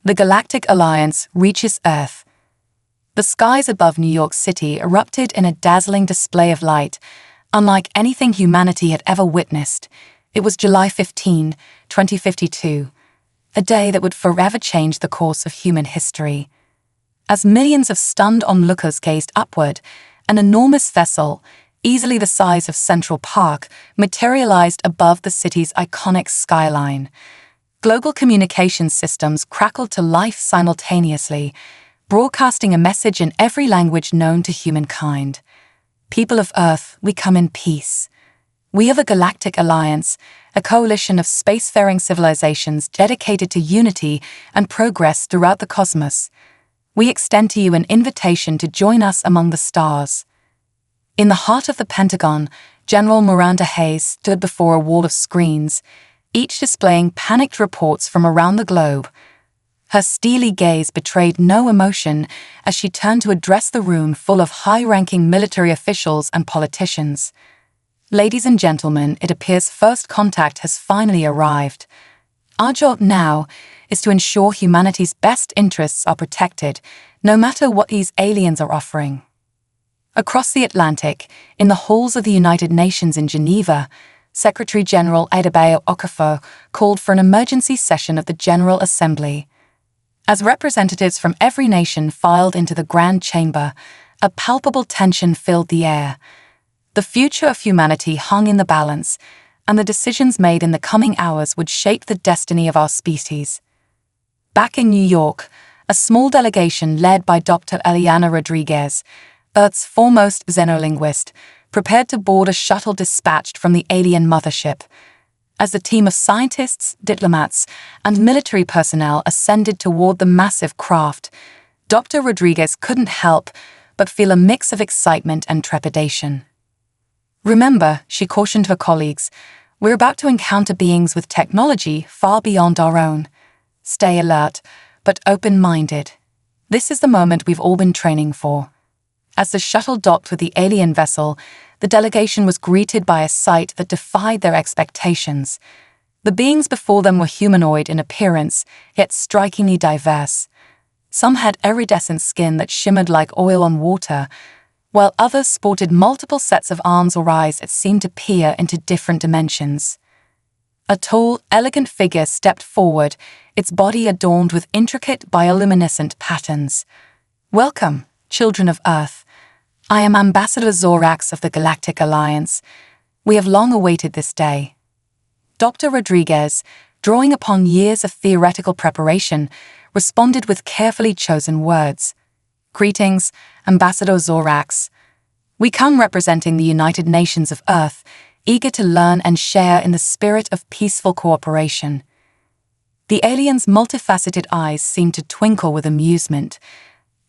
The Galactic Alliance reaches Earth. The skies above New York City erupted in a dazzling display of light, unlike anything humanity had ever witnessed. It was July 15, 2052, a day that would forever change the course of human history. As millions of stunned onlookers gazed upward, an enormous vessel, easily the size of Central Park, materialized above the city's iconic skyline. Global communications systems crackled to life simultaneously, broadcasting a message in every language known to humankind. People of Earth, we come in peace. We are the Galactic Alliance, a coalition of spacefaring civilizations dedicated to unity and progress throughout the cosmos. We extend to you an invitation to join us among the stars. In the heart of the Pentagon, General Miranda Hayes stood before a wall of screens, each displaying panicked reports from around the globe. Her steely gaze betrayed no emotion as she turned to address the room full of high-ranking military officials and politicians. Ladies and gentlemen, it appears first contact has finally arrived. Our job now is to ensure humanity's best interests are protected, no matter what these aliens are offering. Across the Atlantic, in the halls of the United Nations in Geneva, Secretary-General Adebayo Okafor called for an emergency session of the General Assembly. As representatives from every nation filed into the Grand Chamber, a palpable tension filled the air. The future of humanity hung in the balance, and the decisions made in the coming hours would shape the destiny of our species. Back in New York, a small delegation led by Dr. Eliana Rodriguez, Earth's foremost xenolinguist, prepared to board a shuttle dispatched from the alien mothership. As the team of scientists, diplomats, and military personnel ascended toward the massive craft, Dr. Rodriguez couldn't help but feel a mix of excitement and trepidation. Remember, she cautioned her colleagues, we're about to encounter beings with technology far beyond our own. Stay alert, but open-minded. This is the moment we've all been training for. As the shuttle docked with the alien vessel, the delegation was greeted by a sight that defied their expectations. The beings before them were humanoid in appearance, yet strikingly diverse. Some had iridescent skin that shimmered like oil on water, while others sported multiple sets of arms or eyes that seemed to peer into different dimensions. A tall, elegant figure stepped forward, its body adorned with intricate bioluminescent patterns. Welcome, children of Earth. I am Ambassador Zorax of the Galactic Alliance. We have long awaited this day. Dr. Rodriguez, drawing upon years of theoretical preparation, responded with carefully chosen words. Greetings, Ambassador Zorax. We come representing the United Nations of Earth, eager to learn and share in the spirit of peaceful cooperation. The alien's multifaceted eyes seemed to twinkle with amusement.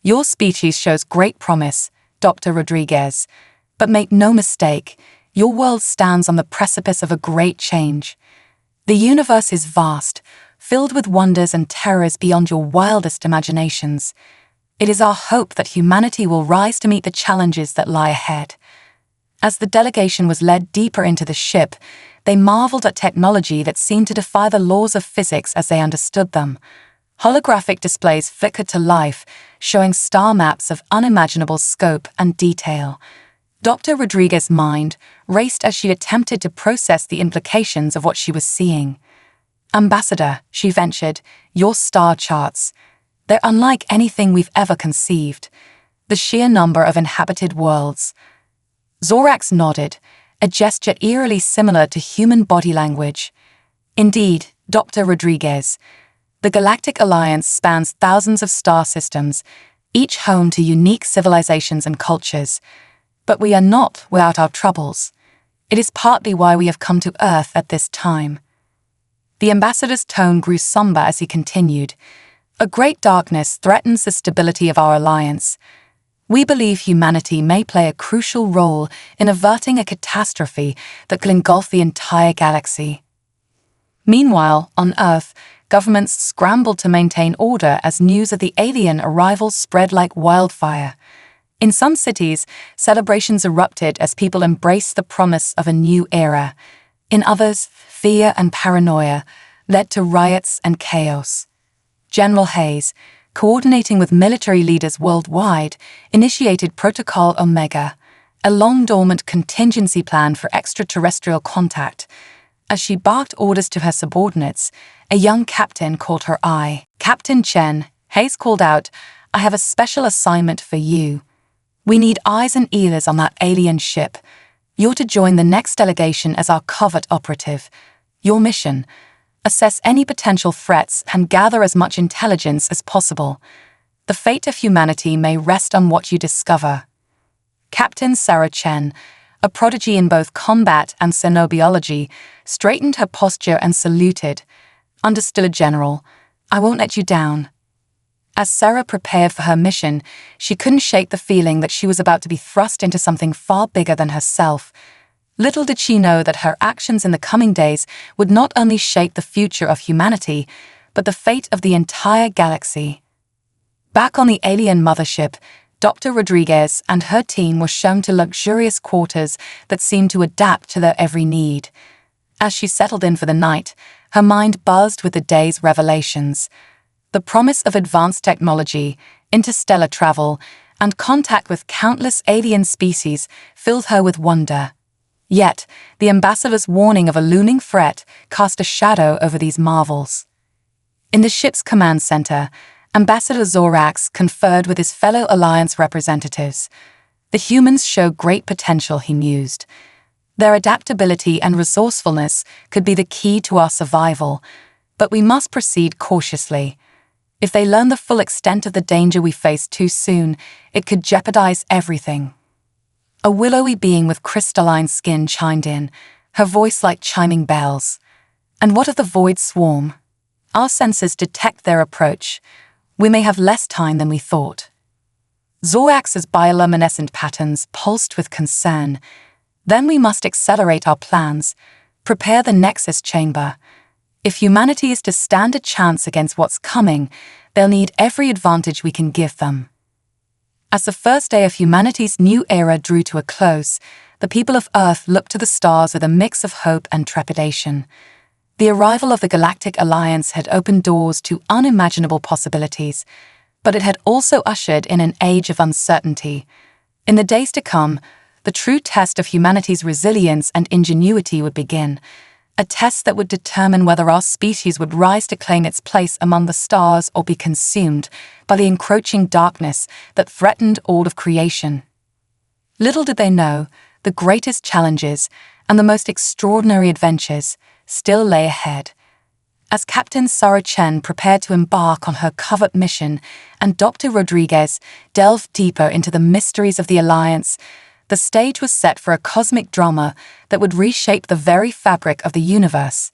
Your species shows great promise, Dr. Rodriguez, but make no mistake, your world stands on the precipice of a great change. The universe is vast, filled with wonders and terrors beyond your wildest imaginations. It is our hope that humanity will rise to meet the challenges that lie ahead. As the delegation was led deeper into the ship, they marveled at technology that seemed to defy the laws of physics as they understood them. Holographic displays flickered to life, showing star maps of unimaginable scope and detail. Dr. Rodriguez's mind raced as she attempted to process the implications of what she was seeing. Ambassador, she ventured, your star charts. They're unlike anything we've ever conceived. The sheer number of inhabited worlds. Zorax nodded, a gesture eerily similar to human body language. Indeed, Dr. Rodriguez. The Galactic Alliance spans thousands of star systems, each home to unique civilizations and cultures. But we are not without our troubles. It is partly why we have come to Earth at this time. The ambassador's tone grew somber as he continued. A great darkness threatens the stability of our alliance. We believe humanity may play a crucial role in averting a catastrophe that could engulf the entire galaxy. Meanwhile, on Earth, governments scrambled to maintain order as news of the alien arrival spread like wildfire. In some cities, celebrations erupted as people embraced the promise of a new era. In others, fear and paranoia led to riots and chaos. General Hayes, coordinating with military leaders worldwide, initiated Protocol Omega, a long-dormant contingency plan for extraterrestrial contact. As she barked orders to her subordinates, a young captain caught her eye. "Captain Chen," Hayes called out, "I have a special assignment for you. We need eyes and ears on that alien ship. You're to join the next delegation as our covert operative. Your mission: assess any potential threats and gather as much intelligence as possible. The fate of humanity may rest on what you discover." Captain Sarah Chen, a prodigy in both combat and xenobiology, straightened her posture and saluted. "Understood, General. I won't let you down." As Sarah prepared for her mission, she couldn't shake the feeling that she was about to be thrust into something far bigger than herself. Little did she know that her actions in the coming days would not only shape the future of humanity, but the fate of the entire galaxy. Back on the alien mothership, Dr. Rodriguez and her team were shown to luxurious quarters that seemed to adapt to their every need. As she settled in for the night, her mind buzzed with the day's revelations. The promise of advanced technology, interstellar travel, and contact with countless alien species filled her with wonder. Yet, the ambassador's warning of a looming threat cast a shadow over these marvels. In the ship's command center, Ambassador Zorax conferred with his fellow Alliance representatives. The humans show great potential, he mused. Their adaptability and resourcefulness could be the key to our survival, but we must proceed cautiously. If they learn the full extent of the danger we face too soon, it could jeopardize everything. A willowy being with crystalline skin chimed in, her voice like chiming bells. "And what of the void swarm? Our sensors detect their approach. We may have less time than we thought." Zorax's bioluminescent patterns pulsed with concern. "Then we must accelerate our plans, prepare the Nexus chamber. If humanity is to stand a chance against what's coming, they'll need every advantage we can give them." As the first day of humanity's new era drew to a close, the people of Earth looked to the stars with a mix of hope and trepidation. The arrival of the Galactic Alliance had opened doors to unimaginable possibilities, but it had also ushered in an age of uncertainty. In the days to come, the true test of humanity's resilience and ingenuity would begin, a test that would determine whether our species would rise to claim its place among the stars or be consumed by the encroaching darkness that threatened all of creation. Little did they know, the greatest challenges and the most extraordinary adventures still lay ahead. As Captain Sarah Chen prepared to embark on her covert mission and Dr. Rodriguez delved deeper into the mysteries of the Alliance, the stage was set for a cosmic drama that would reshape the very fabric of the universe.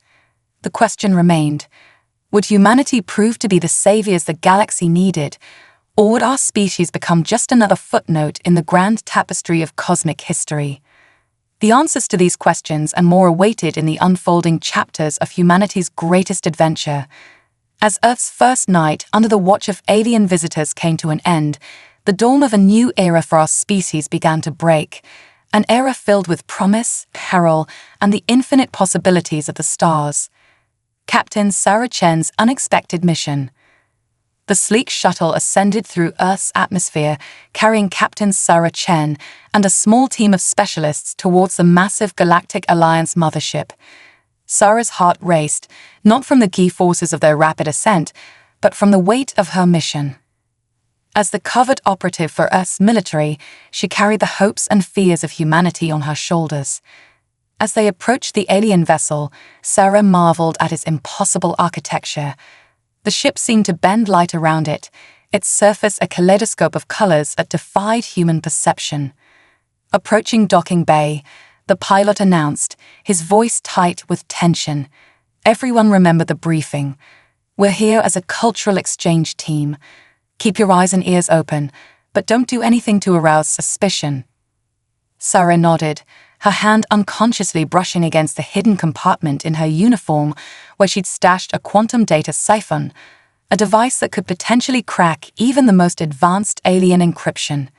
The question remained: would humanity prove to be the saviors the galaxy needed, or would our species become just another footnote in the grand tapestry of cosmic history? The answers to these questions and more awaited in the unfolding chapters of humanity's greatest adventure. As Earth's first night under the watch of alien visitors came to an end, the dawn of a new era for our species began to break, an era filled with promise, peril, and the infinite possibilities of the stars. Captain Sarah Chen's unexpected mission. The sleek shuttle ascended through Earth's atmosphere, carrying Captain Sarah Chen and a small team of specialists towards the massive Galactic Alliance mothership. Sarah's heart raced, not from the key forces of their rapid ascent, but from the weight of her mission. As the covert operative for Earth's military, she carried the hopes and fears of humanity on her shoulders. As they approached the alien vessel, Sarah marveled at its impossible architecture. The ship seemed to bend light around it, its surface a kaleidoscope of colors that defied human perception. Approaching docking bay, the pilot announced, his voice tight with tension. Everyone remembered the briefing. "We're here as a cultural exchange team. Keep your eyes and ears open, but don't do anything to arouse suspicion." Sarah nodded, her hand unconsciously brushing against the hidden compartment in her uniform where she'd stashed a quantum data siphon, a device that could potentially crack even the most advanced alien encryption.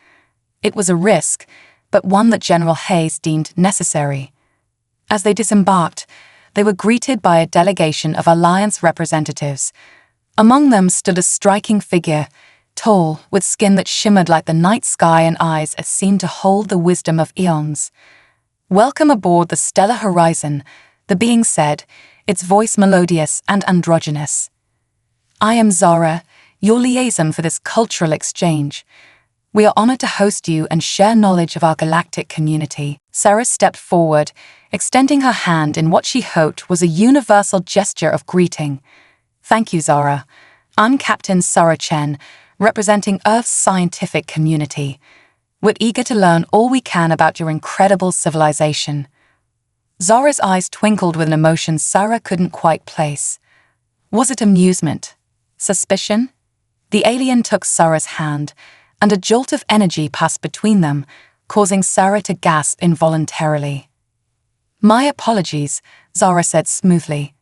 It was a risk, but one that General Hayes deemed necessary. As they disembarked, they were greeted by a delegation of Alliance representatives. Among them stood a striking figure, tall, with skin that shimmered like the night sky and eyes that seemed to hold the wisdom of eons. "Welcome aboard the stellar horizon," the being said, its voice melodious and androgynous. "I am Zara, your liaison for this cultural exchange. We are honored to host you and share knowledge of our galactic community." Sarah stepped forward, extending her hand in what she hoped was a universal gesture of greeting. "Thank you, Zara. I'm Captain Sarah Chen, representing Earth's scientific community. We're eager to learn all we can about your incredible civilization." Zara's eyes twinkled with an emotion Sarah couldn't quite place. Was it amusement? Suspicion? The alien took Sarah's hand, and a jolt of energy passed between them, causing Sarah to gasp involuntarily. "My apologies," Zara said smoothly.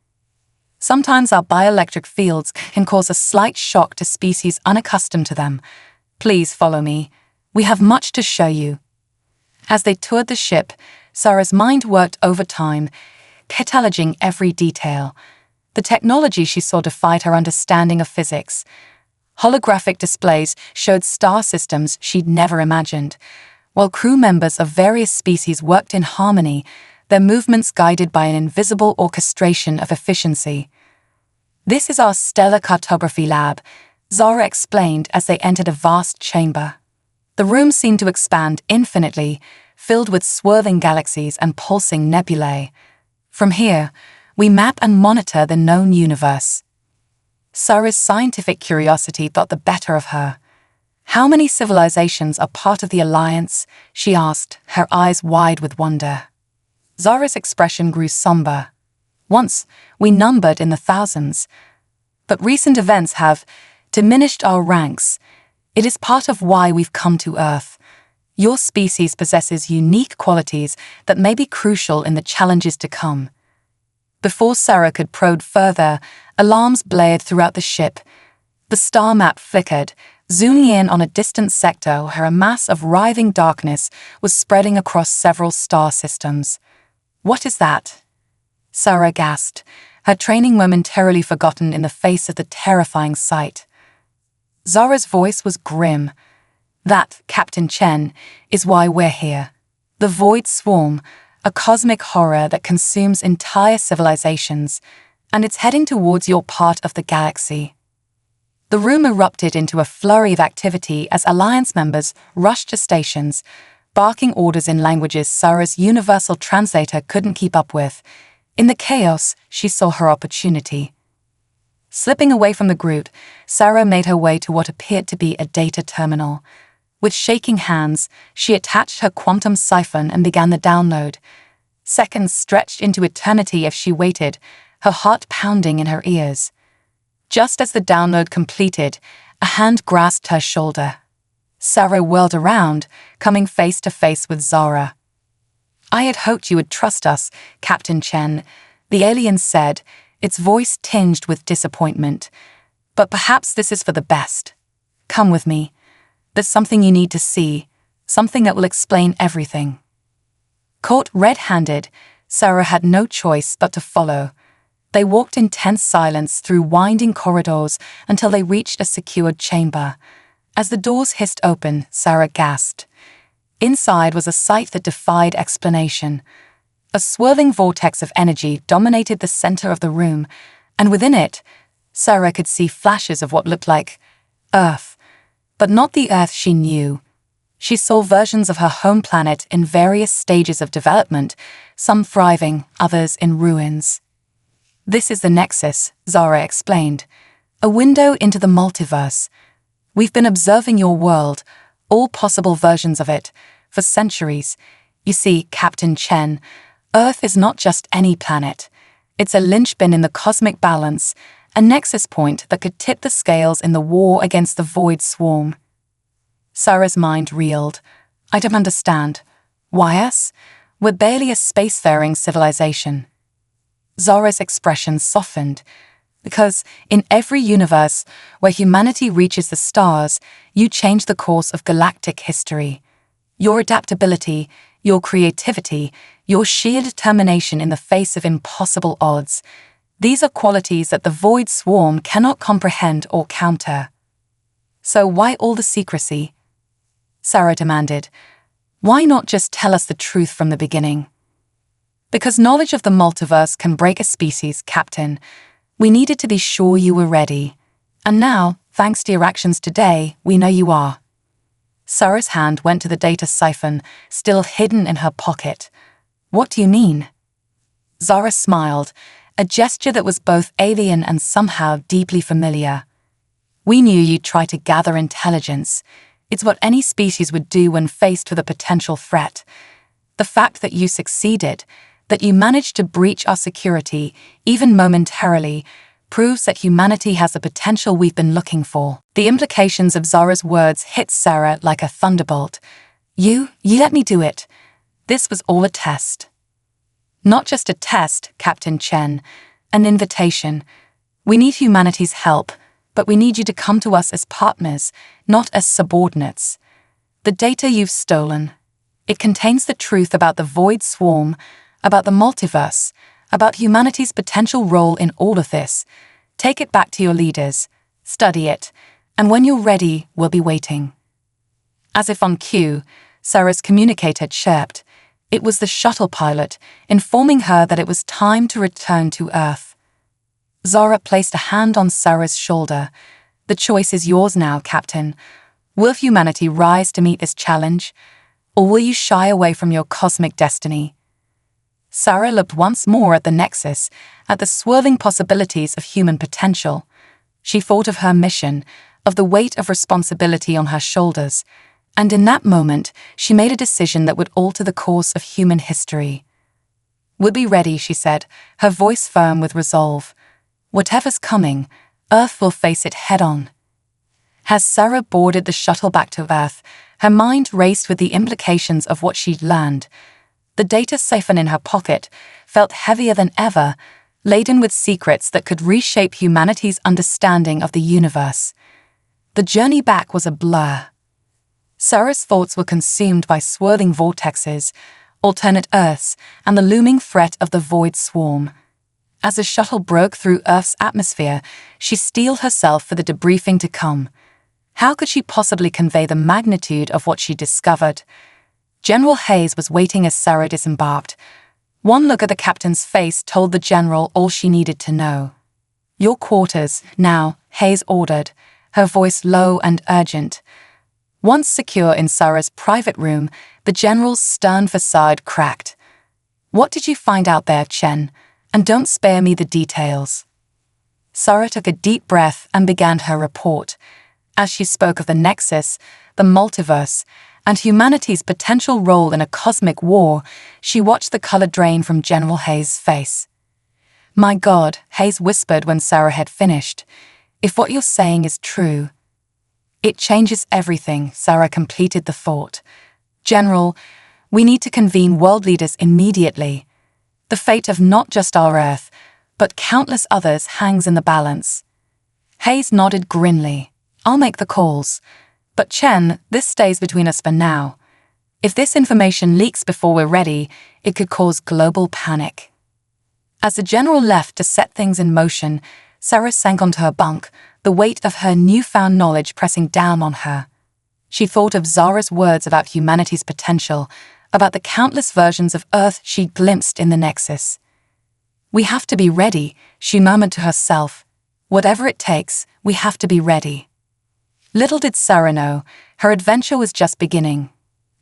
"Sometimes our bioelectric fields can cause a slight shock to species unaccustomed to them. Please follow me. We have much to show you." As they toured the ship, Sarah's mind worked overtime, cataloging every detail. The technology she saw defied her understanding of physics. Holographic displays showed star systems she'd never imagined, while crew members of various species worked in harmony, their movements guided by an invisible orchestration of efficiency. "This is our stellar cartography lab," Zara explained as they entered a vast chamber. The room seemed to expand infinitely, filled with swirling galaxies and pulsing nebulae. "From here, we map and monitor the known universe." Sarah's scientific curiosity got the better of her. "How many civilizations are part of the Alliance?" she asked, her eyes wide with wonder. Zara's expression grew somber. "Once, we numbered in the thousands. But recent events have diminished our ranks. It is part of why we've come to Earth. Your species possesses unique qualities that may be crucial in the challenges to come." Before Sarah could probe further, alarms blared throughout the ship. The star map flickered, zooming in on a distant sector where a mass of writhing darkness was spreading across several star systems. "What is that?" Sarah gasped, her training momentarily forgotten in the face of the terrifying sight. Zara's voice was grim. "That, Captain Chen, is why we're here. The Void Swarm, a cosmic horror that consumes entire civilizations, and it's heading towards your part of the galaxy." The room erupted into a flurry of activity as Alliance members rushed to stations, barking orders in languages Sarah's universal translator couldn't keep up with. In the chaos, she saw her opportunity. Slipping away from the group, Sarah made her way to what appeared to be a data terminal. With shaking hands, she attached her quantum siphon and began the download. Seconds stretched into eternity as she waited, her heart pounding in her ears. Just as the download completed, a hand grasped her shoulder. Sarah whirled around, coming face to face with Zara. "I had hoped you would trust us, Captain Chen," the alien said, its voice tinged with disappointment. "But perhaps this is for the best. Come with me. There's something you need to see, something that will explain everything." Caught red-handed, Sarah had no choice but to follow. They walked in tense silence through winding corridors until they reached a secured chamber. As the doors hissed open, Sarah gasped. Inside was a sight that defied explanation. A swirling vortex of energy dominated the center of the room, and within it, Sarah could see flashes of what looked like Earth, but not the Earth she knew. She saw versions of her home planet in various stages of development, some thriving, others in ruins. "This is the Nexus," Zara explained, "a window into the multiverse. We've been observing your world, all possible versions of it, for centuries. You see, Captain Chen, Earth is not just any planet. It's a linchpin in the cosmic balance, a nexus point that could tip the scales in the war against the Void Swarm." Sarah's mind reeled. "I don't understand. Why us? We're barely a spacefaring civilization." Zara's expression softened. "Because in every universe where humanity reaches the stars, you change the course of galactic history. Your adaptability, your creativity, your sheer determination in the face of impossible odds. These are qualities that the void swarm cannot comprehend or counter. So why all the secrecy? Sarah demanded. Why not just tell us the truth from the beginning? Because knowledge of the multiverse can break a species, Captain. We needed to be sure you were ready. And now, thanks to your actions today, we know you are. Sarah's hand went to the data siphon, still hidden in her pocket. What do you mean? Zara smiled, a gesture that was both alien and somehow deeply familiar. We knew you'd try to gather intelligence. It's what any species would do when faced with a potential threat. The fact that you succeeded, that you managed to breach our security, even momentarily, proves that humanity has the potential we've been looking for. The implications of Zara's words hit Sarah like a thunderbolt. You let me do it. This was all a test. Not just a test, Captain Chen, an invitation. We need humanity's help, but we need you to come to us as partners, not as subordinates. The data you've stolen, it contains the truth about the void swarm, about the multiverse, about humanity's potential role in all of this. Take it back to your leaders, study it, and when you're ready, we'll be waiting. As if on cue, Sarah's communicator chirped. It was the shuttle pilot, informing her that it was time to return to Earth. Zara placed a hand on Sarah's shoulder. The choice is yours now, Captain. Will humanity rise to meet this challenge, or will you shy away from your cosmic destiny? Sarah looked once more at the Nexus, at the swirling possibilities of human potential. She thought of her mission, of the weight of responsibility on her shoulders, and in that moment, she made a decision that would alter the course of human history. We'll be ready, she said, her voice firm with resolve. Whatever's coming, Earth will face it head-on. As Sarah boarded the shuttle back to Earth, her mind raced with the implications of what she'd learned. The data siphon in her pocket felt heavier than ever, laden with secrets that could reshape humanity's understanding of the universe. The journey back was a blur. Sarah's thoughts were consumed by swirling vortexes, alternate Earths, and the looming threat of the void swarm. As the shuttle broke through Earth's atmosphere, she steeled herself for the debriefing to come. How could she possibly convey the magnitude of what she discovered? General Hayes was waiting as Sarah disembarked. One look at the captain's face told the general all she needed to know. Your quarters, now, Hayes ordered, her voice low and urgent. Once secure in Sarah's private room, the general's stern facade cracked. What did you find out there, Chen? And don't spare me the details. Sarah took a deep breath and began her report. As she spoke of the Nexus, the multiverse, and humanity's potential role in a cosmic war, she watched the color drain from General Hayes' face. My God, Hayes whispered when Sarah had finished. If what you're saying is true, it changes everything, Sarah completed the thought. General, we need to convene world leaders immediately. The fate of not just our Earth, but countless others hangs in the balance. Hayes nodded grimly. I'll make the calls. But Chen, this stays between us for now. If this information leaks before we're ready, it could cause global panic. As the general left to set things in motion, Sarah sank onto her bunk, the weight of her newfound knowledge pressing down on her. She thought of Zara's words about humanity's potential, about the countless versions of Earth she'd glimpsed in the Nexus. We have to be ready, she murmured to herself. Whatever it takes, we have to be ready. Little did Sarah know, her adventure was just beginning.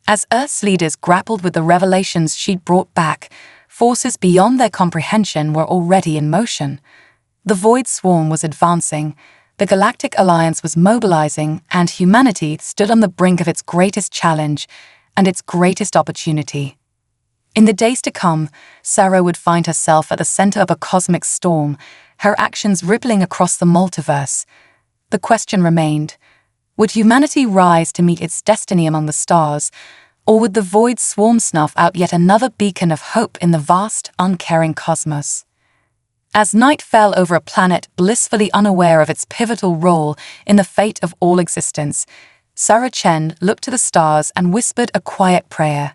As Earth's leaders grappled with the revelations she'd brought back, forces beyond their comprehension were already in motion. The Void Swarm was advancing, the Galactic Alliance was mobilizing, and humanity stood on the brink of its greatest challenge and its greatest opportunity. In the days to come, Sarah would find herself at the center of a cosmic storm, her actions rippling across the multiverse. The question remained, would humanity rise to meet its destiny among the stars, or would the Void Swarm snuff out yet another beacon of hope in the vast, uncaring cosmos? As night fell over a planet blissfully unaware of its pivotal role in the fate of all existence, Sarah Chen looked to the stars and whispered a quiet prayer.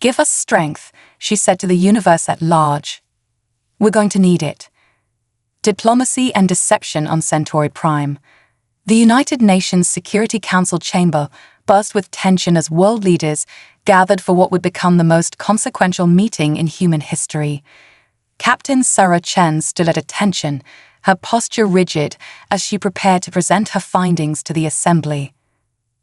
Give us strength, she said to the universe at large. We're going to need it. Diplomacy and Deception on Centauri Prime. The United Nations Security Council chamber buzzed with tension as world leaders gathered for what would become the most consequential meeting in human history. Captain Sarah Chen stood at attention, her posture rigid as she prepared to present her findings to the assembly.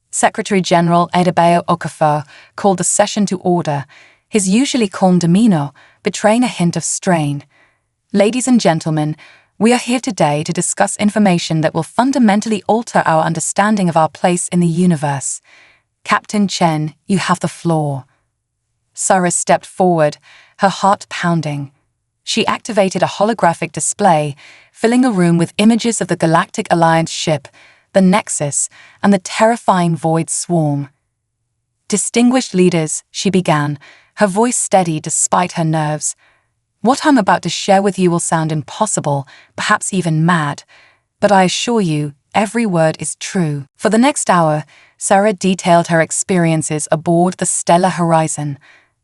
Secretary-General Adebayo Okafor called the session to order, his usually calm demeanor betraying a hint of strain. Ladies and gentlemen, we are here today to discuss information that will fundamentally alter our understanding of our place in the universe. Captain Chen, you have the floor. Sarah stepped forward, her heart pounding. She activated a holographic display, filling a room with images of the Galactic Alliance ship, the Nexus, and the terrifying Void Swarm. Distinguished leaders, she began, her voice steady despite her nerves. What I'm about to share with you will sound impossible, perhaps even mad, but I assure you, every word is true. For the next hour, Sarah detailed her experiences aboard the Stellar Horizon.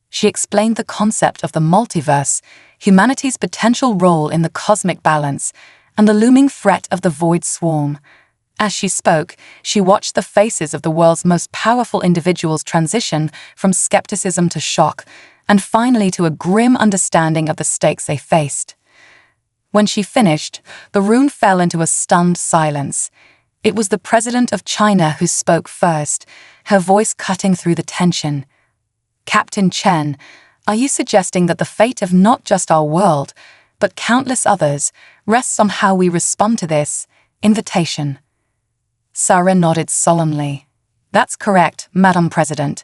She explained the concept of the multiverse, humanity's potential role in the cosmic balance, and the looming threat of the Void Swarm. As she spoke, she watched the faces of the world's most powerful individuals transition from skepticism to shock, and finally to a grim understanding of the stakes they faced. When she finished, the room fell into a stunned silence. It was the President of China who spoke first, her voice cutting through the tension. Captain Chen, are you suggesting that the fate of not just our world, but countless others, rests on how we respond to this invitation? Sarah nodded solemnly. That's correct, Madam President.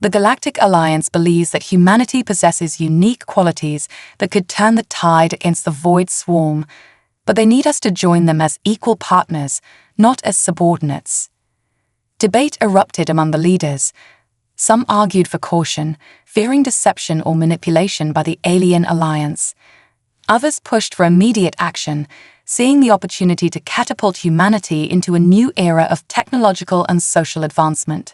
The Galactic Alliance believes that humanity possesses unique qualities that could turn the tide against the Void Swarm, but they need us to join them as equal partners, not as subordinates. Debate erupted among the leaders. Some argued for caution, fearing deception or manipulation by the Alien Alliance. Others pushed for immediate action, seeing the opportunity to catapult humanity into a new era of technological and social advancement.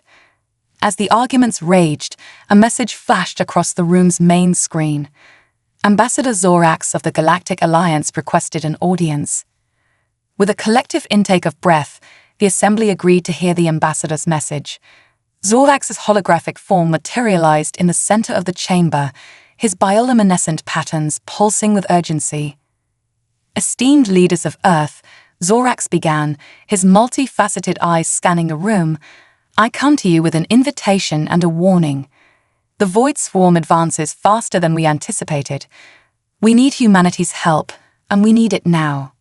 As the arguments raged, a message flashed across the room's main screen. Ambassador Zorax of the Galactic Alliance requested an audience. With a collective intake of breath, the assembly agreed to hear the ambassador's message. Zorax's holographic form materialized in the center of the chamber, his bioluminescent patterns pulsing with urgency. Esteemed leaders of Earth, Zorax began, his multifaceted eyes scanning the room. I come to you with an invitation and a warning. The Void Swarm advances faster than we anticipated. We need humanity's help, and we need it now.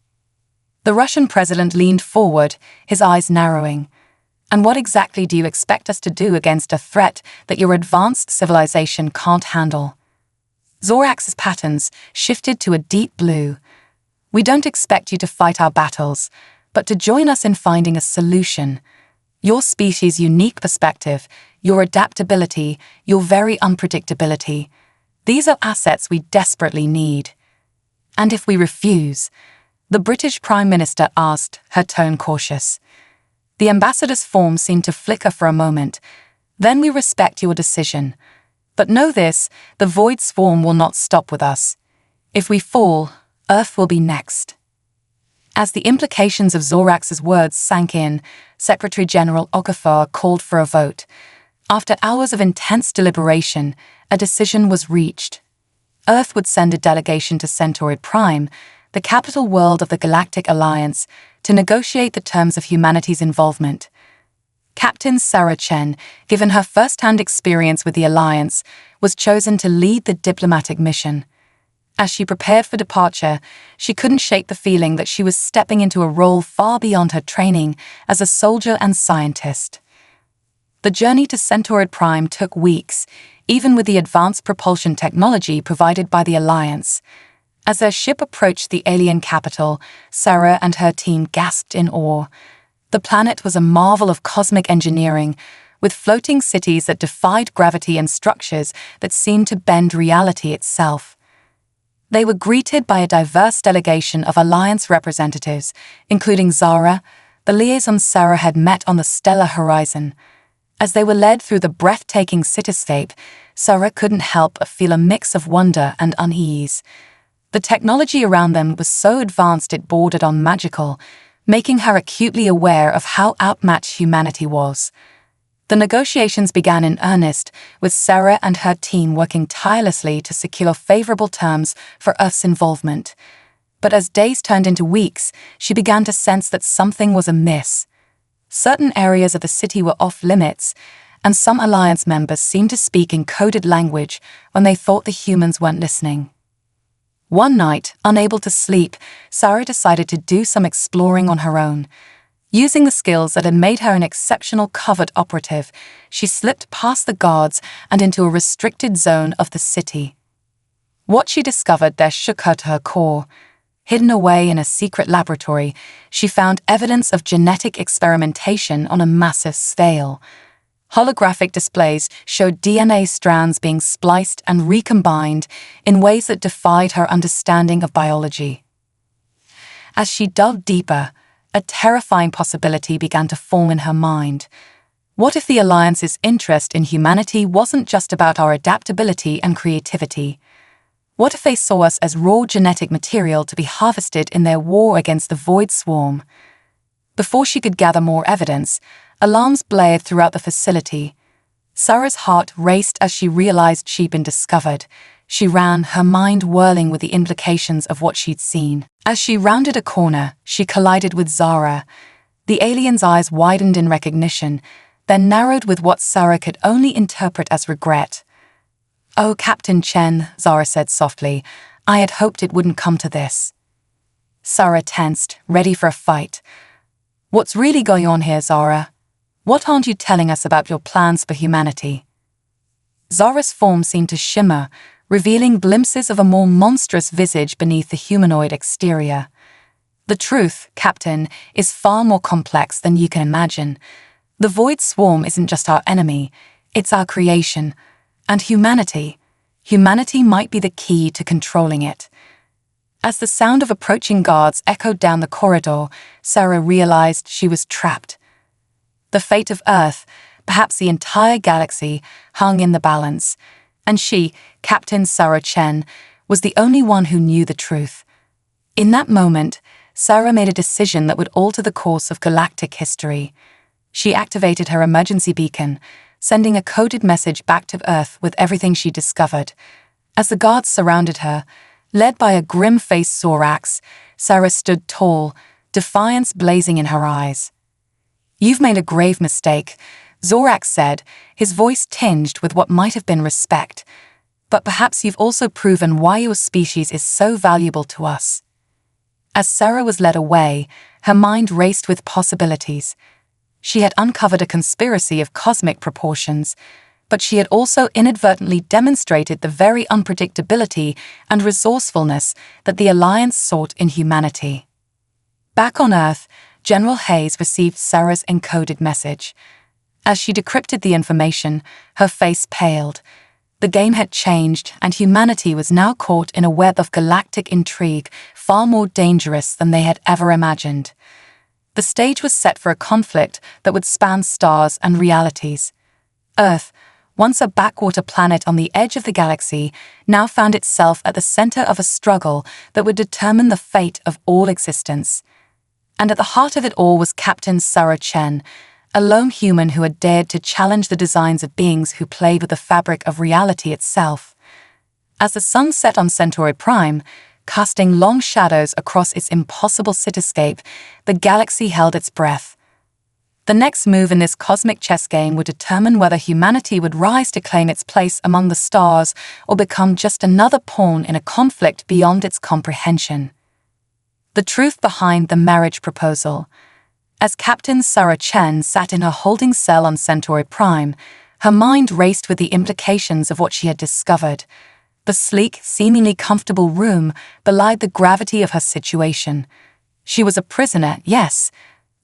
The Russian president leaned forward, his eyes narrowing. And what exactly do you expect us to do against a threat that your advanced civilization can't handle? Zorax's patterns shifted to a deep blue. We don't expect you to fight our battles, but to join us in finding a solution. Your species' unique perspective, your adaptability, your very unpredictability. These are assets we desperately need. And if we refuse? The British Prime Minister asked, her tone cautious. The ambassador's form seemed to flicker for a moment. Then we respect your decision. But know this, the Void Swarm will not stop with us. If we fall, Earth will be next. As the implications of Zorax's words sank in, Secretary-General Okafor called for a vote. After hours of intense deliberation, a decision was reached. Earth would send a delegation to Centauri Prime, the capital world of the Galactic Alliance, to negotiate the terms of humanity's involvement. Captain Sarah Chen, given her first-hand experience with the Alliance, was chosen to lead the diplomatic mission. As she prepared for departure, she couldn't shake the feeling that she was stepping into a role far beyond her training as a soldier and scientist. The journey to Centauri Prime took weeks, even with the advanced propulsion technology provided by the Alliance. As their ship approached the alien capital, Sarah and her team gasped in awe. The planet was a marvel of cosmic engineering, with floating cities that defied gravity and structures that seemed to bend reality itself. They were greeted by a diverse delegation of Alliance representatives, including Zara, the liaison Sarah had met on the Stellar Horizon. As they were led through the breathtaking cityscape, Sarah couldn't help but feel a mix of wonder and unease. The technology around them was so advanced it bordered on magical, making her acutely aware of how outmatched humanity was. The negotiations began in earnest, with Sarah and her team working tirelessly to secure favorable terms for Earth's involvement. But as days turned into weeks, she began to sense that something was amiss. Certain areas of the city were off-limits, and some Alliance members seemed to speak in coded language when they thought the humans weren't listening. One night, unable to sleep, Sarah decided to do some exploring on her own. Using the skills that had made her an exceptional covert operative, she slipped past the guards and into a restricted zone of the city. What she discovered there shook her to her core. Hidden away in a secret laboratory, she found evidence of genetic experimentation on a massive scale. Holographic displays showed DNA strands being spliced and recombined in ways that defied her understanding of biology. As she dug deeper, a terrifying possibility began to form in her mind. What if the Alliance's interest in humanity wasn't just about our adaptability and creativity? What if they saw us as raw genetic material to be harvested in their war against the Void Swarm? Before she could gather more evidence, alarms blared throughout the facility. Sarah's heart raced as she realized she'd been discovered. She ran, her mind whirling with the implications of what she'd seen. As she rounded a corner, she collided with Zara. The alien's eyes widened in recognition, then narrowed with what Sarah could only interpret as regret. "Oh, Captain Chen," Zara said softly, "I had hoped it wouldn't come to this." Sarah tensed, ready for a fight. "What's really going on here, Zara? What aren't you telling us about your plans for humanity?" Zara's form seemed to shimmer, revealing glimpses of a more monstrous visage beneath the humanoid exterior. "The truth, Captain, is far more complex than you can imagine. The Void Swarm isn't just our enemy, it's our creation. And humanity might be the key to controlling it." As the sound of approaching guards echoed down the corridor, Sarah realized she was trapped. The fate of Earth, perhaps the entire galaxy, hung in the balance, and she, Captain Sarah Chen, was the only one who knew the truth. In that moment, Sarah made a decision that would alter the course of galactic history. She activated her emergency beacon, sending a coded message back to Earth with everything she discovered. As the guards surrounded her, led by a grim-faced Zorax, Sarah stood tall, defiance blazing in her eyes. "You've made a grave mistake," Zorax said, his voice tinged with what might have been respect. "But perhaps you've also proven why your species is so valuable to us." As Sarah was led away, her mind raced with possibilities. She had uncovered a conspiracy of cosmic proportions, but she had also inadvertently demonstrated the very unpredictability and resourcefulness that the Alliance sought in humanity. Back on Earth, General Hayes received Sarah's encoded message. As she decrypted the information, her face paled. The game had changed, and humanity was now caught in a web of galactic intrigue far more dangerous than they had ever imagined. The stage was set for a conflict that would span stars and realities. Earth, once a backwater planet on the edge of the galaxy, now found itself at the center of a struggle that would determine the fate of all existence. And at the heart of it all was Captain Sarah Chen, a lone human who had dared to challenge the designs of beings who played with the fabric of reality itself. As the sun set on Centauri Prime, casting long shadows across its impossible cityscape, the galaxy held its breath. The next move in this cosmic chess game would determine whether humanity would rise to claim its place among the stars or become just another pawn in a conflict beyond its comprehension. The truth behind the marriage proposal. As Captain Sarah Chen sat in her holding cell on Centauri Prime, her mind raced with the implications of what she had discovered. The sleek, seemingly comfortable room belied the gravity of her situation. She was a prisoner, yes,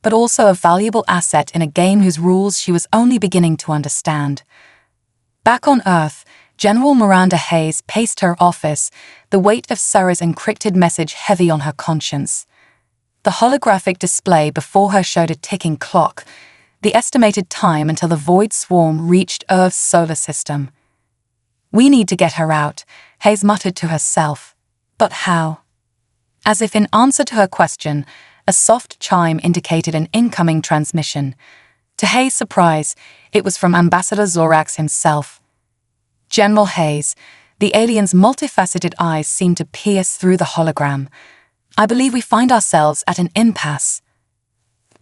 but also a valuable asset in a game whose rules she was only beginning to understand. Back on Earth, General Miranda Hayes paced her office, the weight of Sarah's encrypted message heavy on her conscience. The holographic display before her showed a ticking clock, the estimated time until the Void Swarm reached Earth's solar system. "We need to get her out," Hayes muttered to herself. But how? As if in answer to her question, a soft chime indicated an incoming transmission. To Hayes' surprise, it was from Ambassador Zorax himself. General Hayes, the alien's multifaceted eyes seemed to pierce through the hologram. I believe we find ourselves at an impasse.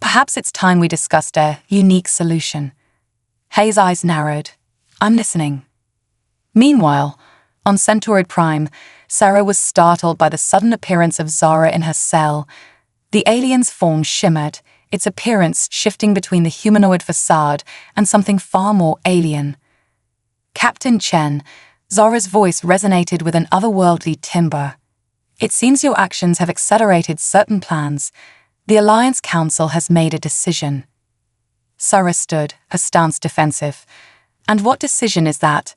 Perhaps it's time we discussed a unique solution. Hayes' eyes narrowed. I'm listening. Meanwhile, on Centaurid Prime, Sarah was startled by the sudden appearance of Zara in her cell. The alien's form shimmered, its appearance shifting between the humanoid facade and something far more alien. Captain Chen, Zara's voice resonated with an otherworldly timbre. It seems your actions have accelerated certain plans. The Alliance Council has made a decision. Sarah stood, her stance defensive. And what decision is that?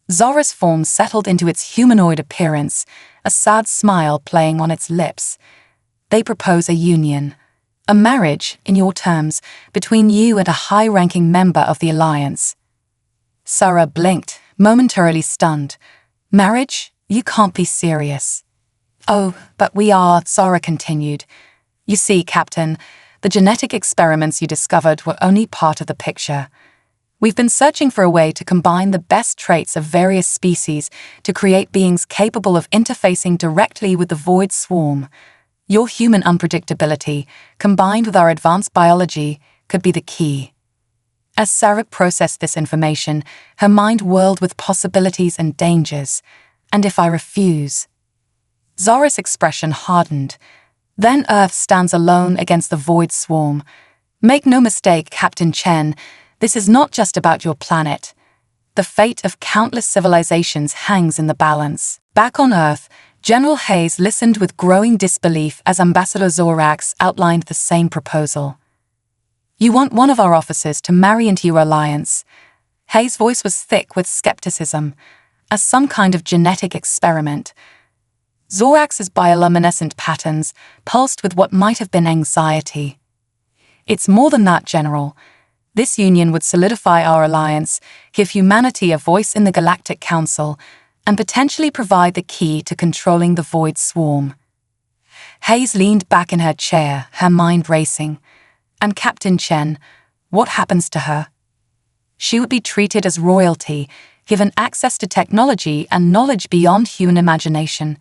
Zara's form settled into its humanoid appearance, a sad smile playing on its lips. They propose a union, a marriage, in your terms, between you and a high-ranking member of the Alliance. Sarah blinked, momentarily stunned. Marriage? You can't be serious. Oh, but we are, Zara continued. You see, Captain, the genetic experiments you discovered were only part of the picture. We've been searching for a way to combine the best traits of various species to create beings capable of interfacing directly with the void swarm. Your human unpredictability, combined with our advanced biology, could be the key. As Sarah processed this information, her mind whirled with possibilities and dangers. And if I refuse? Zara's expression hardened. Then Earth stands alone against the void swarm. Make no mistake, Captain Chen, this is not just about your planet. The fate of countless civilizations hangs in the balance. Back on Earth, General Hayes listened with growing disbelief as Ambassador Zorax outlined the same proposal. You want one of our officers to marry into your alliance. Hayes' voice was thick with skepticism, as some kind of genetic experiment. Zorax's bioluminescent patterns pulsed with what might have been anxiety. It's more than that, General. This union would solidify our alliance, give humanity a voice in the Galactic Council, and potentially provide the key to controlling the void swarm. Hayes leaned back in her chair, her mind racing. And Captain Chen, what happens to her? She would be treated as royalty, given access to technology and knowledge beyond human imagination.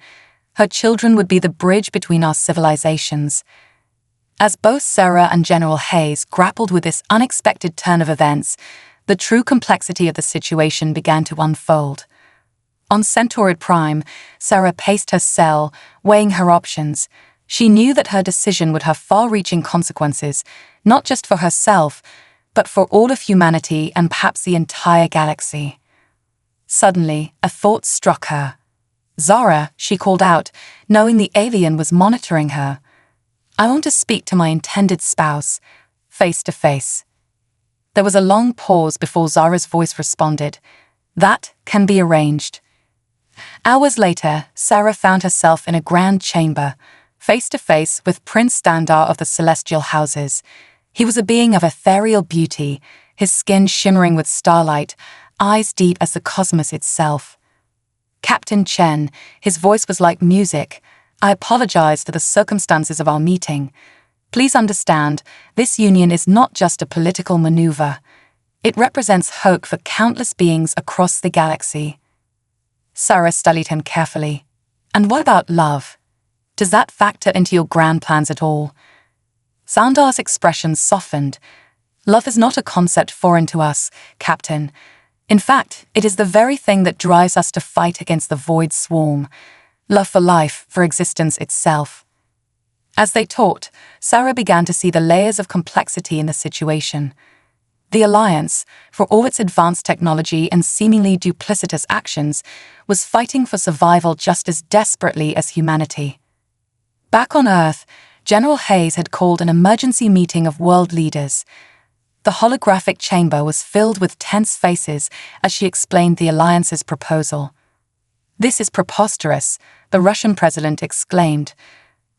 Her children would be the bridge between our civilizations. As both Sarah and General Hayes grappled with this unexpected turn of events, the true complexity of the situation began to unfold. On Centaurid Prime, Sarah paced her cell, weighing her options. She knew that her decision would have far-reaching consequences, not just for herself, but for all of humanity and perhaps the entire galaxy. Suddenly, a thought struck her. Zara, she called out, knowing the alien was monitoring her. I want to speak to my intended spouse, face to face. There was a long pause before Zara's voice responded. That can be arranged. Hours later, Sarah found herself in a grand chamber, face to face with Prince Standar of the Celestial Houses. He was a being of ethereal beauty, his skin shimmering with starlight, eyes deep as the cosmos itself. Captain Chen, his voice was like music. I apologize for the circumstances of our meeting. Please understand, this union is not just a political maneuver. It represents hope for countless beings across the galaxy. Sarah studied him carefully. And what about love? Does that factor into your grand plans at all? Sandar's expression softened. Love is not a concept foreign to us, Captain. In fact, it is the very thing that drives us to fight against the void swarm. Love for life, for existence itself. As they talked, Sarah began to see the layers of complexity in the situation. The Alliance, for all its advanced technology and seemingly duplicitous actions, was fighting for survival just as desperately as humanity. Back on Earth, General Hayes had called an emergency meeting of world leaders. The holographic chamber was filled with tense faces as she explained the Alliance's proposal. This is preposterous, the Russian president exclaimed.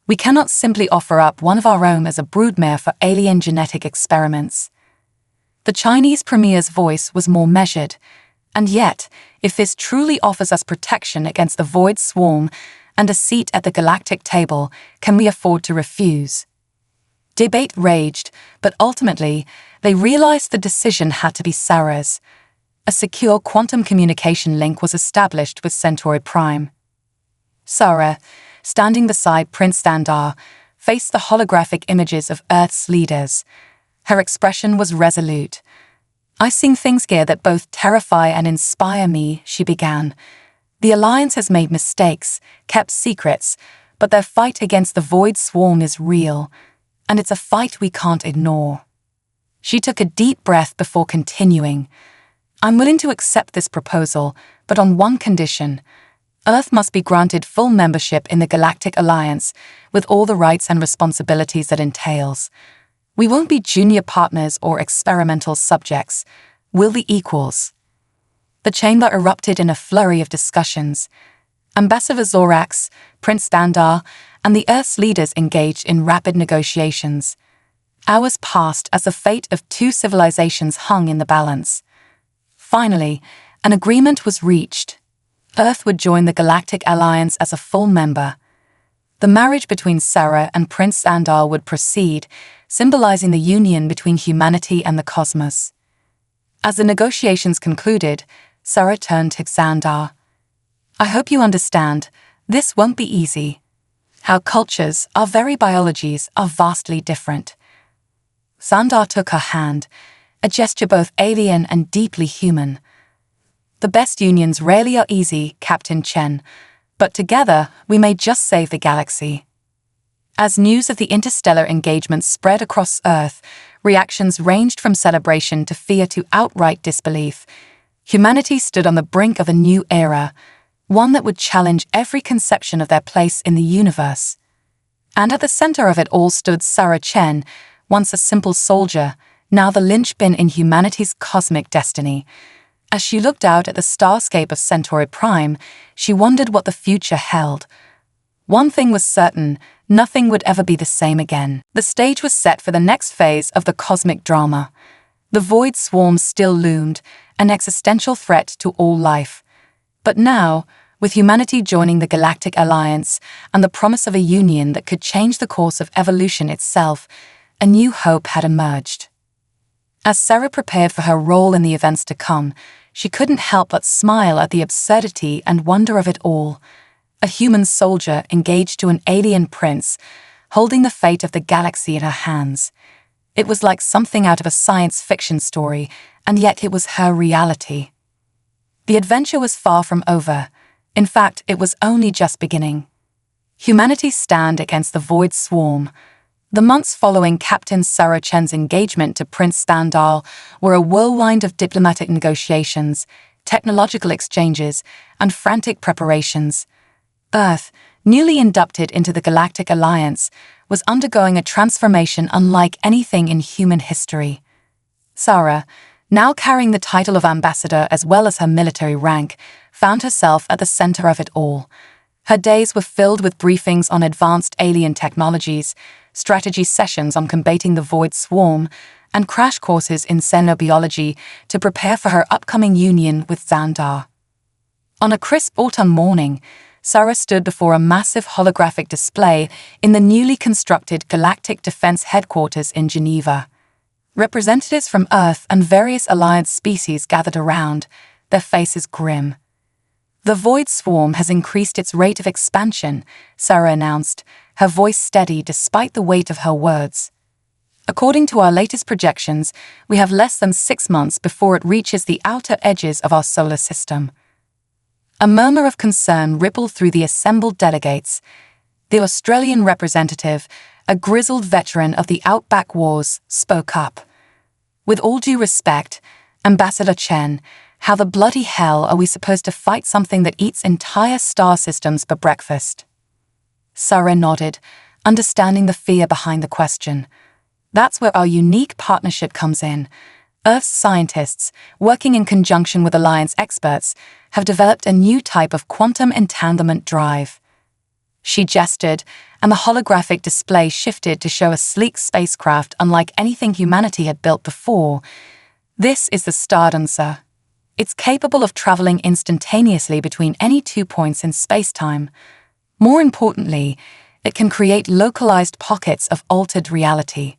We cannot simply offer up one of our own as a broodmare for alien genetic experiments. The Chinese premier's voice was more measured, and yet, if this truly offers us protection against the void swarm, and a seat at the galactic table can we afford to refuse? Debate raged, but ultimately, they realized the decision had to be Sarah's. A secure quantum communication link was established with Centauri Prime. Sarah, standing beside Prince Sandar, faced the holographic images of Earth's leaders. Her expression was resolute. "I see things here that both terrify and inspire me," she began. "The Alliance has made mistakes, kept secrets, but their fight against the Void Swarm is real, and it's a fight we can't ignore." She took a deep breath before continuing. "I'm willing to accept this proposal, but on one condition. Earth must be granted full membership in the Galactic Alliance, with all the rights and responsibilities that entails. We won't be junior partners or experimental subjects. We'll be equals." The chamber erupted in a flurry of discussions. Ambassador Zorax, Prince Bandar, and the Earth's leaders engaged in rapid negotiations. Hours passed as the fate of two civilizations hung in the balance. Finally, an agreement was reached. Earth would join the Galactic Alliance as a full member. The marriage between Sarah and Prince Sandar would proceed, symbolizing the union between humanity and the cosmos. As the negotiations concluded, Sarah turned to Sandar. "I hope you understand, this won't be easy. Our cultures, our very biologies, are vastly different." Sandar took her hand, a gesture both alien and deeply human. "The best unions rarely are easy, Captain Chen, but together we may just save the galaxy." As news of the interstellar engagement spread across Earth, reactions ranged from celebration to fear to outright disbelief. Humanity stood on the brink of a new era, one that would challenge every conception of their place in the universe. And at the center of it all stood Sarah Chen, once a simple soldier, now the linchpin in humanity's cosmic destiny. As she looked out at the starscape of Centauri Prime, she wondered what the future held. One thing was certain, nothing would ever be the same again. The stage was set for the next phase of the cosmic drama. The Void Swarm still loomed, an existential threat to all life. But now, with humanity joining the Galactic Alliance and the promise of a union that could change the course of evolution itself, a new hope had emerged. As Sarah prepared for her role in the events to come, she couldn't help but smile at the absurdity and wonder of it all. A human soldier engaged to an alien prince, holding the fate of the galaxy in her hands. It was like something out of a science fiction story, and yet it was her reality. The adventure was far from over. In fact, it was only just beginning. Humanity's stand against the Void Swarm. The months following Captain Sarah Chen's engagement to Prince Standal were a whirlwind of diplomatic negotiations, technological exchanges, and frantic preparations. Earth, newly inducted into the Galactic Alliance, was undergoing a transformation unlike anything in human history. Sarah, now carrying the title of ambassador as well as her military rank, found herself at the center of it all. Her days were filled with briefings on advanced alien technologies, strategy sessions on combating the Void Swarm, and crash courses in xenobiology to prepare for her upcoming union with Xandar. On a crisp autumn morning, Sarah stood before a massive holographic display in the newly constructed Galactic Defense Headquarters in Geneva. Representatives from Earth and various Alliance species gathered around, their faces grim. "The Void Swarm has increased its rate of expansion," Sarah announced, her voice steady despite the weight of her words. "According to our latest projections, we have less than 6 months before it reaches the outer edges of our solar system." A murmur of concern rippled through the assembled delegates. The Australian representative, a grizzled veteran of the Outback Wars, spoke up. "With all due respect, Ambassador Chen, how the bloody hell are we supposed to fight something that eats entire star systems for breakfast?" Sarah nodded, understanding the fear behind the question. "That's where our unique partnership comes in. Earth's scientists, working in conjunction with Alliance experts, have developed a new type of quantum entanglement drive." She gestured, and the holographic display shifted to show a sleek spacecraft unlike anything humanity had built before. "This is the Stardancer. It's capable of traveling instantaneously between any 2 points in space-time. More importantly, it can create localized pockets of altered reality.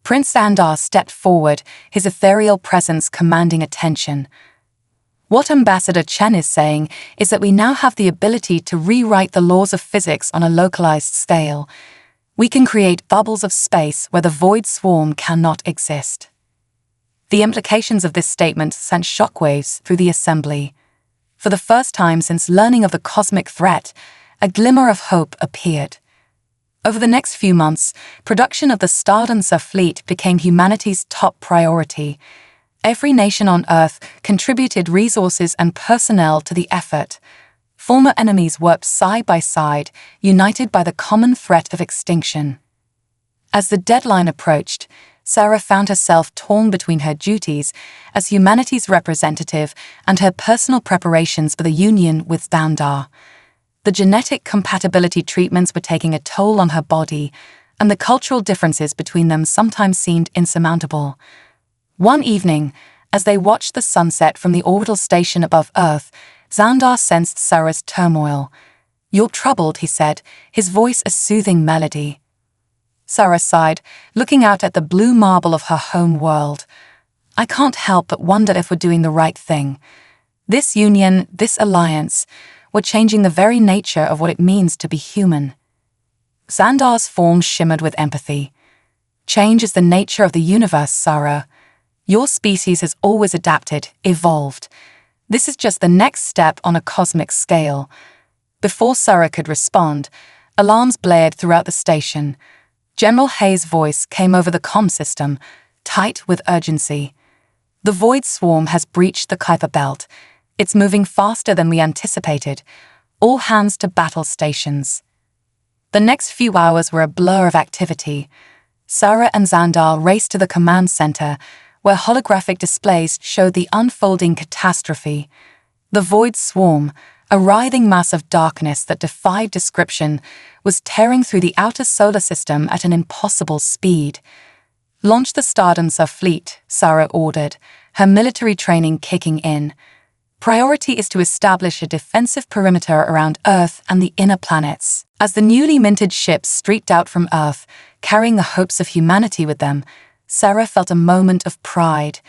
Prince Xandar stepped forward, his ethereal presence commanding attention. What Ambassador Chen is saying is that we now have the ability to rewrite the laws of physics on a localized scale. We can create bubbles of space where the void swarm cannot exist. The implications of this statement sent shockwaves through the assembly. For the first time since learning of the cosmic threat, a glimmer of hope appeared. Over the next few months, production of the Stardust fleet became humanity's top priority. Every nation on Earth contributed resources and personnel to the effort. Former enemies worked side by side, united by the common threat of extinction. As the deadline approached, Sarah found herself torn between her duties as humanity's representative and her personal preparations for the union with Xandar. The genetic compatibility treatments were taking a toll on her body, and the cultural differences between them sometimes seemed insurmountable. One evening, as they watched the sunset from the orbital station above Earth, Xandar sensed Sarah's turmoil. "You're troubled," he said, his voice a soothing melody. Sarah sighed, looking out at the blue marble of her home world. "I can't help but wonder if we're doing the right thing. This union, this alliance, we're changing the very nature of what it means to be human." Xandar's form shimmered with empathy. "Change is the nature of the universe, Sarah. Your species has always adapted, evolved. This is just the next step on a cosmic scale." Before Sarah could respond, alarms blared throughout the station. General Hayes' voice came over the comm system, tight with urgency. "The void swarm has breached the Kuiper belt. It's moving faster than we anticipated. All hands to battle stations." The next few hours were a blur of activity. Sarah and Xandar raced to the command center, where holographic displays showed the unfolding catastrophe. The void swarm, a writhing mass of darkness that defied description, was tearing through the outer solar system at an impossible speed. "Launch the Stardust fleet," Sarah ordered, her military training kicking in. "Priority is to establish a defensive perimeter around Earth and the inner planets." As the newly minted ships streaked out from Earth, carrying the hopes of humanity with them, Sarah felt a moment of pride.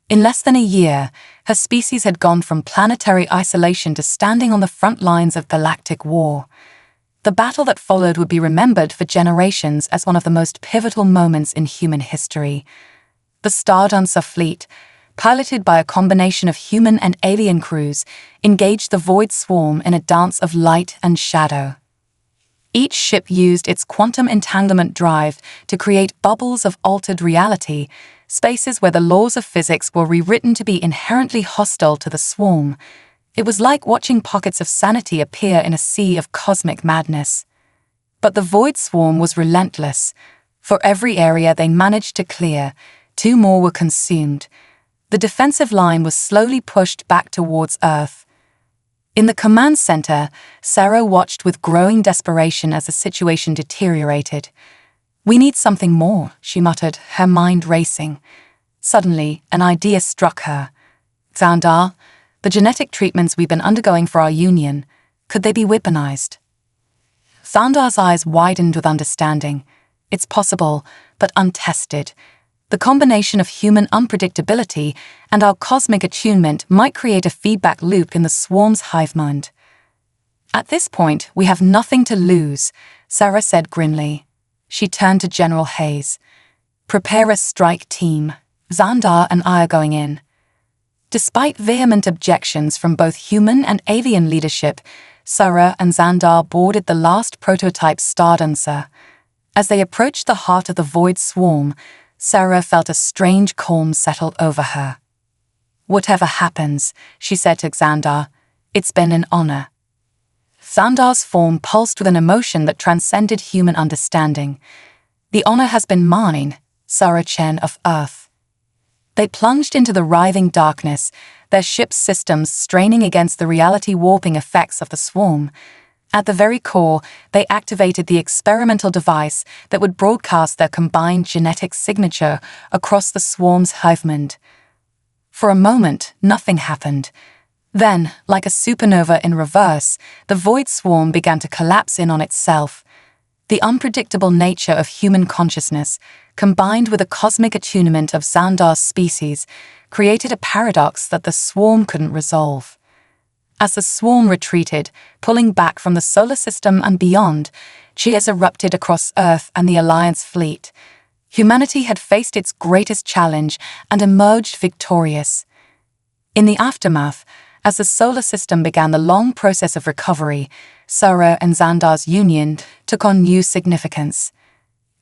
In less than a year, her species had gone from planetary isolation to standing on the front lines of galactic war. The battle that followed would be remembered for generations as one of the most pivotal moments in human history. The Stardust fleet, piloted by a combination of human and alien crews, engaged the void swarm in a dance of light and shadow. Each ship used its quantum entanglement drive to create bubbles of altered reality, spaces where the laws of physics were rewritten to be inherently hostile to the swarm. It was like watching pockets of sanity appear in a sea of cosmic madness. But the void swarm was relentless. For every area they managed to clear, 2 more were consumed. The defensive line was slowly pushed back towards Earth. In the command center, Sarah watched with growing desperation as the situation deteriorated. "We need something more," she muttered, her mind racing. Suddenly, an idea struck her. "Xandar, the genetic treatments we've been undergoing for our union, could they be weaponized?" Xandar's eyes widened with understanding. "It's possible, but untested. The combination of human unpredictability and our cosmic attunement might create a feedback loop in the swarm's hive mind." "At this point, we have nothing to lose," Sarah said grimly. She turned to General Hayes. "Prepare a strike team. Xandar and I are going in." Despite vehement objections from both human and alien leadership, Sarah and Xandar boarded the last prototype Stardust. As they approached the heart of the void swarm, Sarah felt a strange calm settle over her. "Whatever happens," she said to Xandar, "it's been an honor." Xandar's form pulsed with an emotion that transcended human understanding. "The honor has been mine, Sarah Chen of Earth." They plunged into the writhing darkness, their ship's systems straining against the reality-warping effects of the swarm. At the very core, they activated the experimental device that would broadcast their combined genetic signature across the swarm's hive mind. For a moment, nothing happened. Then, like a supernova in reverse, the void swarm began to collapse in on itself. The unpredictable nature of human consciousness, combined with the cosmic attunement of Xandar's species, created a paradox that the swarm couldn't resolve. As the swarm retreated, pulling back from the solar system and beyond, cheers erupted across Earth and the Alliance fleet. Humanity had faced its greatest challenge and emerged victorious. In the aftermath, as the solar system began the long process of recovery, Sara and Xandar's union took on new significance.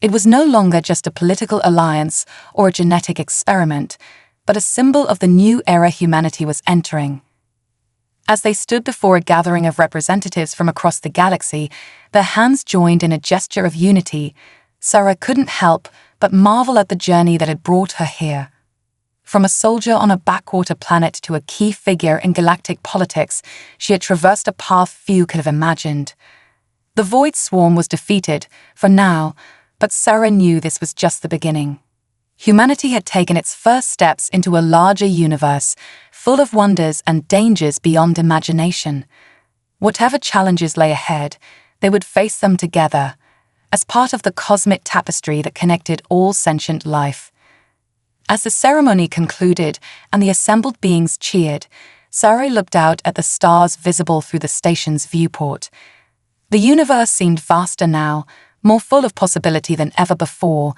It was no longer just a political alliance or a genetic experiment, but a symbol of the new era humanity was entering. As they stood before a gathering of representatives from across the galaxy, their hands joined in a gesture of unity, Sara couldn't help but marvel at the journey that had brought her here. From a soldier on a backwater planet to a key figure in galactic politics, she had traversed a path few could have imagined. The Void Swarm was defeated, for now, but Sara knew this was just the beginning. Humanity had taken its first steps into a larger universe, full of wonders and dangers beyond imagination. Whatever challenges lay ahead, they would face them together, as part of the cosmic tapestry that connected all sentient life. As the ceremony concluded and the assembled beings cheered, Sara looked out at the stars visible through the station's viewport. The universe seemed vaster now, more full of possibility than ever before,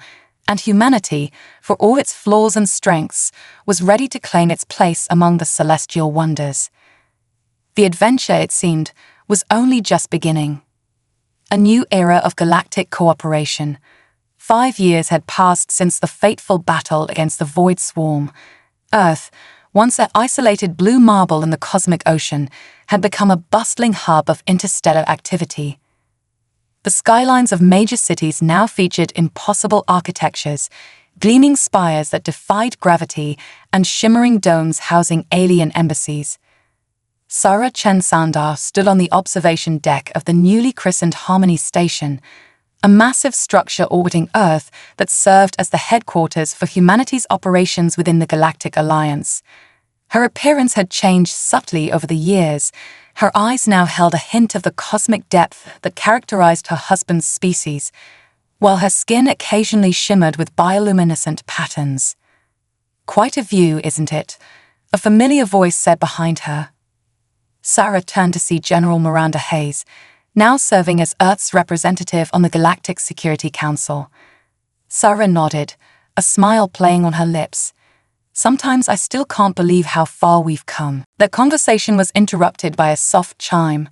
and humanity, for all its flaws and strengths, was ready to claim its place among the celestial wonders. The adventure, it seemed, was only just beginning. A new era of galactic cooperation. 5 years had passed since the fateful battle against the Void Swarm. Earth, once an isolated blue marble in the cosmic ocean, had become a bustling hub of interstellar activity. The skylines of major cities now featured impossible architectures, gleaming spires that defied gravity and shimmering domes housing alien embassies. Sara Xandar stood on the observation deck of the newly christened Harmony Station, a massive structure orbiting Earth that served as the headquarters for humanity's operations within the Galactic Alliance. Her appearance had changed subtly over the years. Her eyes now held a hint of the cosmic depth that characterized her husband's species, while her skin occasionally shimmered with bioluminescent patterns. "Quite a view, isn't it?" a familiar voice said behind her. Sara turned to see General Miranda Hayes, now serving as Earth's representative on the Galactic Security Council. Sara nodded, a smile playing on her lips. "Sometimes I still can't believe how far we've come." Their conversation was interrupted by a soft chime.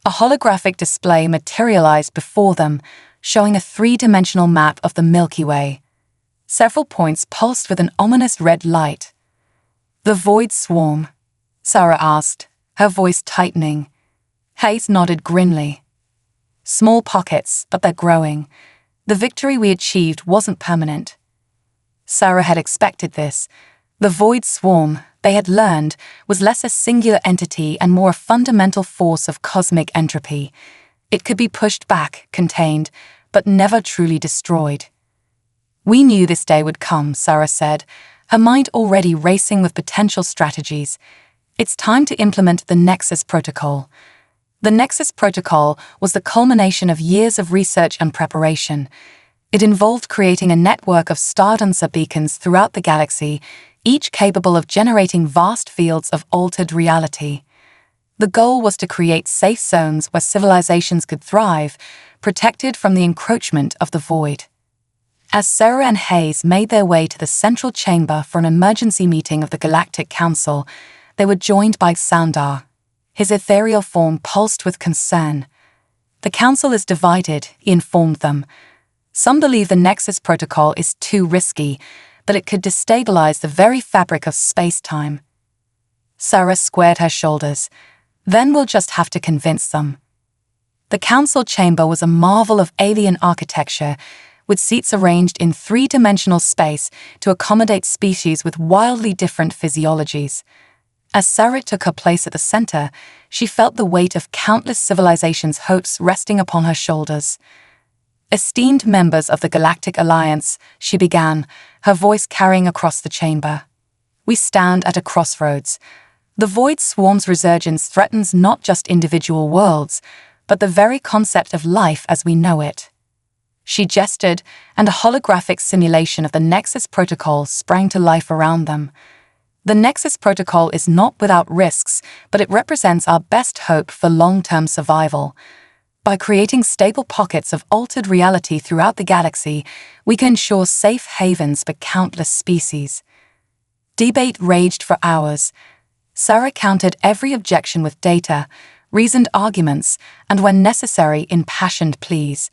A holographic display materialized before them, showing a 3-dimensional map of the Milky Way. Several points pulsed with an ominous red light. "The Void Swarm?" Sara asked, her voice tightening. Hayes nodded grimly. "Small pockets, but they're growing. The victory we achieved wasn't permanent." Sara had expected this. The Void Swarm, they had learned, was less a singular entity and more a fundamental force of cosmic entropy. It could be pushed back, contained, but never truly destroyed. "We knew this day would come," Sara said, her mind already racing with potential strategies. "It's time to implement the Nexus Protocol." The Nexus Protocol was the culmination of years of research and preparation. It involved creating a network of star-dancer beacons throughout the galaxy, each capable of generating vast fields of altered reality. The goal was to create safe zones where civilizations could thrive, protected from the encroachment of the void. As Sara and Hayes made their way to the central chamber for an emergency meeting of the Galactic Council, they were joined by Xandar. His ethereal form pulsed with concern. "The Council is divided," he informed them. "Some believe the Nexus Protocol is too risky, that it could destabilize the very fabric of space-time." Sara squared her shoulders. "Then we'll just have to convince them." The council chamber was a marvel of alien architecture, with seats arranged in 3-dimensional space to accommodate species with wildly different physiologies. As Sara took her place at the center, she felt the weight of countless civilizations' hopes resting upon her shoulders. "Esteemed members of the Galactic Alliance," she began, her voice carrying across the chamber. "We stand at a crossroads. The void swarm's resurgence threatens not just individual worlds, but the very concept of life as we know it. She gestured, and a holographic simulation of the Nexus Protocol sprang to life around them. The Nexus Protocol is not without risks, but it represents our best hope for long-term survival. By creating stable pockets of altered reality throughout the galaxy, we can ensure safe havens for countless species. Debate raged for hours. Sarah countered every objection with data, reasoned arguments, and when necessary, impassioned pleas.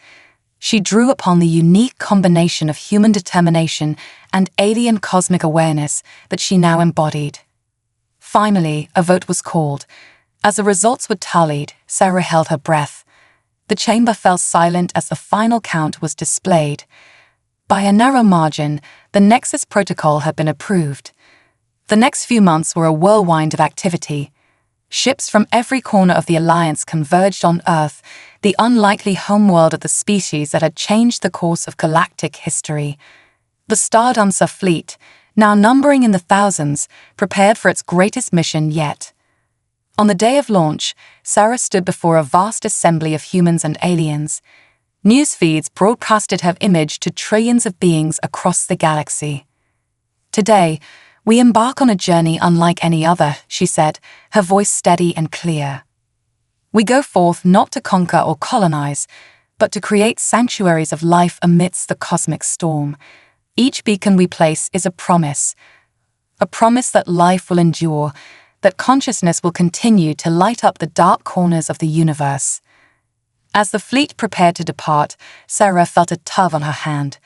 She drew upon the unique combination of human determination and alien cosmic awareness that she now embodied. Finally, a vote was called. As the results were tallied, Sarah held her breath. The chamber fell silent as the final count was displayed. By a narrow margin, the Nexus Protocol had been approved. The next few months were a whirlwind of activity. Ships from every corner of the Alliance converged on Earth, the unlikely homeworld of the species that had changed the course of galactic history. The Starduncer fleet, now numbering in the thousands, prepared for its greatest mission yet. On the day of launch, Sarah stood before a vast assembly of humans and aliens. News feeds broadcasted her image to trillions of beings across the galaxy. Today, we embark on a journey unlike any other, she said, her voice steady and clear. We go forth not to conquer or colonize, but to create sanctuaries of life amidst the cosmic storm. Each beacon we place is a promise that life will endure, that consciousness will continue to light up the dark corners of the universe. As the fleet prepared to depart, Sarah felt a tug on her hand.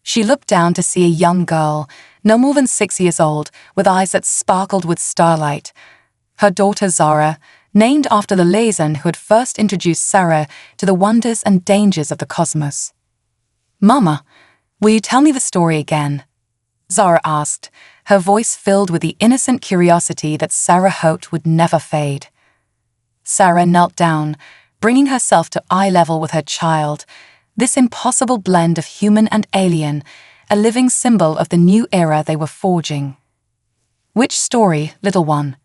She looked down to see a young girl, no more than 6 years old, with eyes that sparkled with starlight. Her daughter Zara, named after the Laysan who had first introduced Sarah to the wonders and dangers of the cosmos. "Mama, will you tell me the story again?" Zara asked, her voice filled with the innocent curiosity that Sarah hoped would never fade. Sarah knelt down, bringing herself to eye level with her child, this impossible blend of human and alien, a living symbol of the new era they were forging. "Which story, little one?"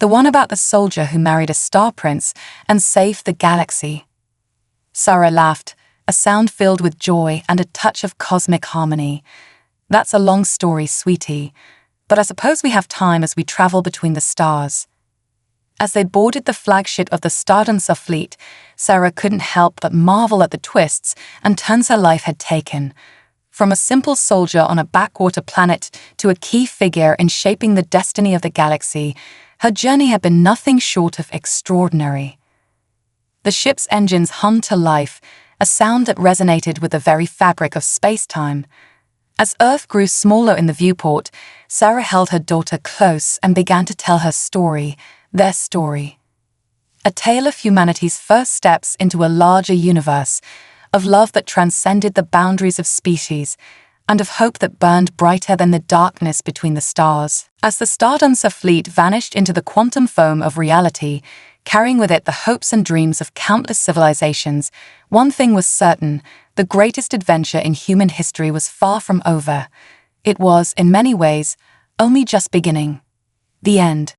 "The one about the soldier who married a star prince and saved the galaxy." Sarah laughed, a sound filled with joy and a touch of cosmic harmony. "That's a long story, sweetie, but I suppose we have time as we travel between the stars." As they boarded the flagship of the Starduncer fleet, Sarah couldn't help but marvel at the twists and turns her life had taken. From a simple soldier on a backwater planet to a key figure in shaping the destiny of the galaxy, her journey had been nothing short of extraordinary. The ship's engines hummed to life, a sound that resonated with the very fabric of space-time. As Earth grew smaller in the viewport, Sarah held her daughter close and began to tell her story, their story. A tale of humanity's first steps into a larger universe, of love that transcended the boundaries of species, and of hope that burned brighter than the darkness between the stars. As the Starduncer fleet vanished into the quantum foam of reality, carrying with it the hopes and dreams of countless civilizations, one thing was certain: the greatest adventure in human history was far from over. It was, in many ways, only just beginning. The end.